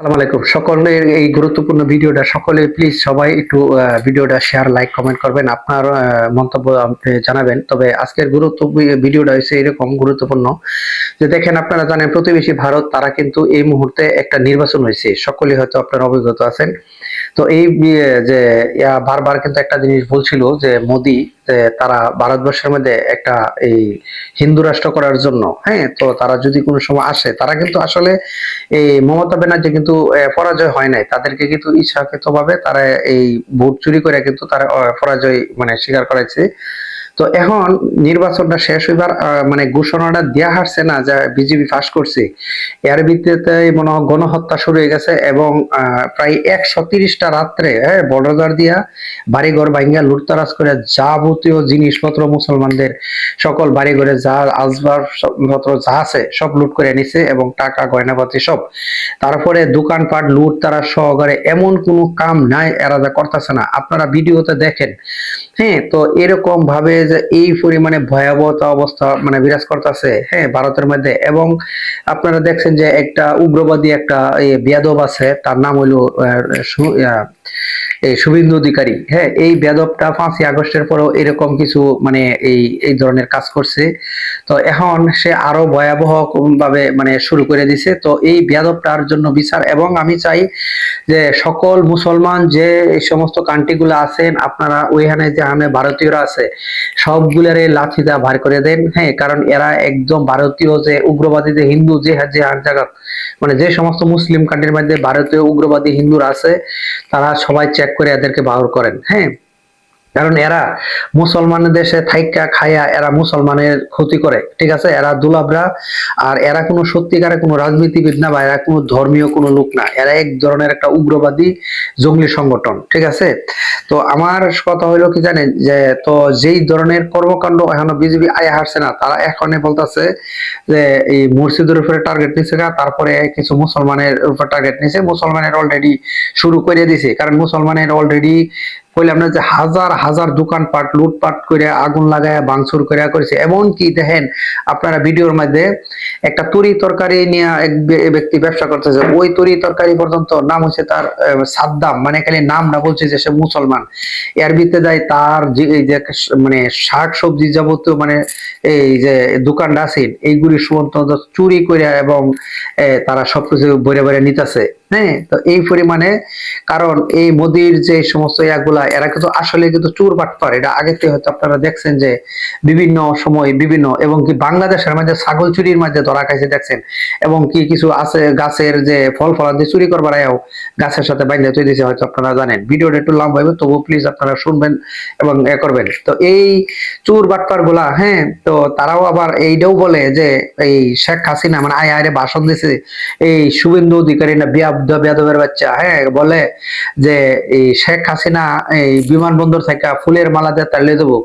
আসসালামু আলাইকুম। সকলের এই গুরুত্বপূর্ণ ভিডিওটা সকলে প্লিজ সবাই একটু ভিডিওটা শেয়ার, লাইক, কমেন্ট করবেন। আপনার মন্তব্য আপনি জানাবেন। তবে আজকের ভিডিওটা হচ্ছে এরকম গুরুত্বপূর্ণ যে দেখেন আপনারা জানেন প্রতিবেশী ভারত তারা কিন্তু এই মুহূর্তে একটা নির্বাচন হয়েছে। সকলেই হয়তো আপনারা অবগত আছেন। তো এই যে বারবার কিন্তু একটা জিনিস বলছিল যে মোদি যে তারা ভারতবর্ষের মধ্যে একটা এই হিন্দু রাষ্ট্র করার জন্য, হ্যাঁ, তো তারা যদি কোনো সময় আসে তারা কিন্তু আসলে এই মমতা ব্যানার্জি কিন্তু পরাজয় হয় নাই, তাদেরকে কিন্তু ইচ্ছাকৃত ভাবে তারা এই ভোট চুরি করে কিন্তু তারা পরাজয় মানে স্বীকার করাইছে। তো এখন নির্বাচনটা শেষ হইবার মানে ঘোষণাটা দেয়া হারছে না যা বিজেপি ফাঁস করছে, এর ভিত্তিতে মনে হয় গণহত্যা শুরু হয়ে গেছে এবং প্রায় 130টা রাত্রে, হ্যাঁ, বর্ডার দিয়া বাড়িঘর ভাঙ্গা লুটতরাজ করে যাবতীয় জিনিসপত্র মুসলমানদের সকল বাড়িঘরে যা আসবাবপত্র যা আছে সব লুট করে নিছে এবং টাকা গয়নাপাতি সব। তারপরে দোকানপাট লুট তারা সহকারে এমন কোনো কাম নাই এরা যা করতেছে না, আপনারা ভিডিওতে দেখেন। হ্যাঁ, তো এরকম ভাবে যে এই পরিমাণে ভয়াবহতা অবস্থা মানে বিরাজ করতেছে, হ্যাঁ, ভারতের মধ্যে। এবং আপনারা দেখছেন যে একটা উগ্রবাদী একটা বেয়াদব আছে, তার নাম হইলো এই শুভেন্দু অধিকারী। হ্যাঁ, এই বেয়াদবটা 5ই আগস্টের পরেও এরকম কিছু মানে এই এই ধরনের কাজ করছে। তো এখন সে আরো ভয়াবহ ভাবে মানে শুরু করে দিছে। তো এই বেয়াদবটার জন্য বিচার, এবং আমি চাই যে সকল মুসলমান যে এই সমস্ত কান্ট্রি গুলো আছেন আপনারা ওইখানে যেখানে ভারতীয়রা আছে সবগুলারে লাঠি দা ভার করে দেন। হ্যাঁ, কারণ এরা একদম ভারতীয় যে উগ্রবাদী যে হিন্দু যে যে জায়গা মানে যে সমস্ত মুসলিম কান্ট্রির মধ্যে ভারতীয় উগ্রবাদী হিন্দুরা আছে তারা সবাই চেক করে এদেরকে বাহর করেন। হ্যাঁ, কারণ এরা মুসলমানের দেশে থাইকা খায়া এরা মুসলমানের ক্ষতি করে, ঠিক আছে, এরা দুলাভরা। আর এরা কোনো সত্যিকারের কোনো রাজনীতিবিদ না বা এরা কোনো ধর্মীয় কোনো লোক না, এরা এক ধরনের একটা উগ্রবাদী জঙ্গলি সংগঠন, ঠিক আছে। তো আমার কথা হইলো কি জানেন যে তো যেই ধরনের কর্মকাণ্ড এখনো বিজেপি আয় হারছে না, তারা এখন বলতেছে যে এই মসজিদের উপরে টার্গেট নিছে, তারপরে কিছু মুসলমানের উপর টার্গেট নিছে, মুসলমানের অলরেডি শুরু করে দিছে। কারণ মুসলমানের অলরেডি বললাম না যে হাজার হাজার দোকানপাট লুটপাট করে আগুন লাগায় ভাঙচুর করে করেছে। এমনকি দেখেন আপনারা ভিডিওর মধ্যে একটা তরি তরকারি নিয়ে এক ব্যক্তি ব্যবসা করতেছে, ওই তরি তরকারি পর্যন্ত নাম হচ্ছে তার সাদ্দাম, মানে খালি নাম না বলছে যে সে মুসলমান। এর ভিত্তিতে দেয় তার এই যে মানে শাক সবজি যাবতীয় মানে এই যে দোকানটা আছে এইগুলি সমস্ত চুরি করে এবং তারা সবকিছু বইরে বইরে নিতেছে। হ্যাঁ, তো এই পরিমাণে, কারণ এই মোদির যে সমস্ত ইয়াগুলা এরা কিন্তু আসলে কিন্তু চোর বাটপার। এটা আগে থেকে হয়তো আপনারা দেখছেন যে বিভিন্ন সময় বিভিন্ন, এবং কি বাংলাদেশের মধ্যে ছাগল চুরির মধ্যে ধরা খাইছে দেখছেন, এবং কি কিছু আছে গাছের যে ফল ফলাদি চুরি করবার আয়াও গাছের সাথে বাইন্ধে তৈরি দিয়েছে, হয়তো আপনারা জানেন। ভিডিওটা একটু লম্বা হবে তবু প্লিজ আপনারা শুনবেন এবং করবেন। তো এই চোর বাটপার গুলা, হ্যাঁ, তো তারাও আবার এইটাও বলে যে এই শেখ হাসিনা মানে আয় আয় ভাষণ দিছে এই শুভেন্দু অধিকারী না বেয়াদবের বাচ্চা, হ্যাঁ, বলে যে এই শেখ হাসিনা এই বিমানবন্দর থেকে ফুলের মালা দিয়ে তাড়লে দেবো।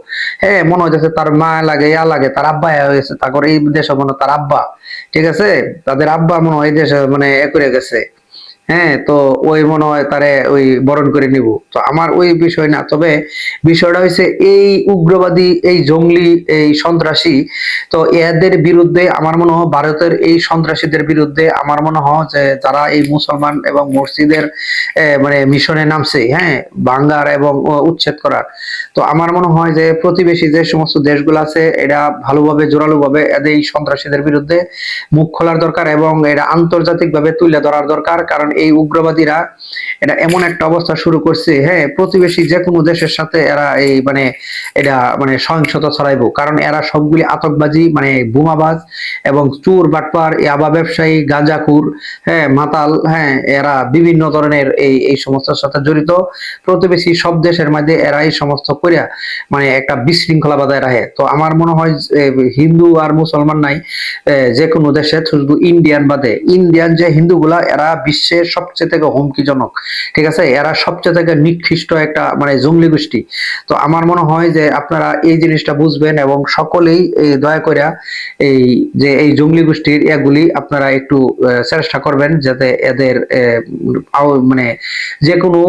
হ্যাঁ, মনে হচ্ছে তার মা লাগে ইয়া লাগে, তার আব্বা হয়েছে, তারপর এই দেশে মনে তার আব্বা, ঠিক আছে, তাদের আব্বা মনে হয় এই দেশে মানে করে গেছে। হ্যাঁ, তো ওই মনে হয় তারে ওই বরণ করে নিব। তো আমার ওই বিষয় না, তবে বিষয়টা হয়েছে এই উগ্রবাদী এই জঙ্গলি এই সন্ত্রাসী, তো এদের বিরুদ্ধে আমার মনে হয় ভারতের এই সন্ত্রাসীদের বিরুদ্ধে আমার মনে হয় যে যারা এই মুসলমান এবং মসজিদের মানে মিশনে নামছে, হ্যাঁ, বাঙ্গার এবং উচ্ছেদ করার, তো আমার মনে হয় যে প্রতিবেশী যে সমস্ত দেশগুলো আছে এরা ভালোভাবে জোরালো ভাবে এদের এই সন্ত্রাসীদের বিরুদ্ধে মুখ খোলার দরকার এবং এটা আন্তর্জাতিক ভাবে তুলে ধরার দরকার। কারণ এই উগ্রবাদীরা এটা এমন একটা অবস্থা শুরু করছে, হ্যাঁ, প্রতিবেশী যে কোনো দেশের সাথে এরা এই মানে এটা মানে সহিংসতা ছড়াইবো। কারণ এরা সবগুলি আতঙ্কবাজি মানে বোমাবাজ এবং চোর বাটপার ইয়াবা ব্যবসায়ী গাঁজাখুর, হ্যাঁ, মাতাল, হ্যাঁ, এরা বিভিন্ন ধরনের এই এই সমস্যার সাথে জড়িত। প্রতিবেশী সব দেশের মধ্যে এরা এই সমস্ত করিয়া মানে একটা বিশৃঙ্খলা বাজায় রাখে। তো আমার মনে হয় হিন্দু আর মুসলমান নাই, যে কোনো দেশে শুধু ইন্ডিয়ান বাদে ইন্ডিয়ান যে হিন্দুগুলা এরা বিশ্বের সবচেয়ে থেকে হুমকিজনক, ঠিক আছে, এরা সবচেয়ে থেকে নিকৃষ্ট একটা মানে জঙ্গলি গোষ্ঠী। তো আমার মনে হয় যে আপনারা এই জিনিসটা বুঝবেন এবং সকলেই দয়া করে এই যে এই জঙ্গলি গোষ্ঠীর এগুলি আপনারা একটু চেষ্টা করবেন যাতে এদের মানে যে কোনো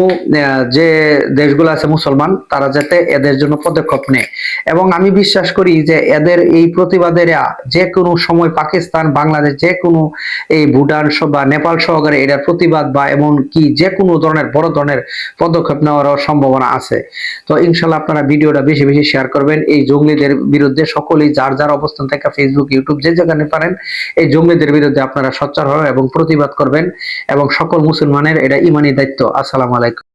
যে দেশগুলো আছে মুসলমান তারা যাতে এদের জন্য পদক্ষেপ নেয়। এবং আমি বিশ্বাস করি যে এদের এই প্রতিবাদেরা যে কোনো সময় পাকিস্তান বাংলাদেশ যে কোনো এই ভুটান বা নেপাল সহকারে এটার প্রতি প্রতিবাদ বা এমন কি যে কোনো ধরনের বড় ধরনের পদক্ষেপ নেওয়ারও সম্ভাবনা আছে। তো ইনশাল্লাহ আপনারা ভিডিওটা বেশি বেশি শেয়ার করবেন। এই জঙ্গলিদের বিরুদ্ধে সকলেই যার যার অবস্থান থেকে ফেসবুক, ইউটিউব যে যেখানে পারেন এই জঙ্গলিদের বিরুদ্ধে আপনারা সোচ্চার হন এবং প্রতিবাদ করবেন, এবং সকল মুসলমানের এটা ইমানি দায়িত্ব। আসসালামু আলাইকুম।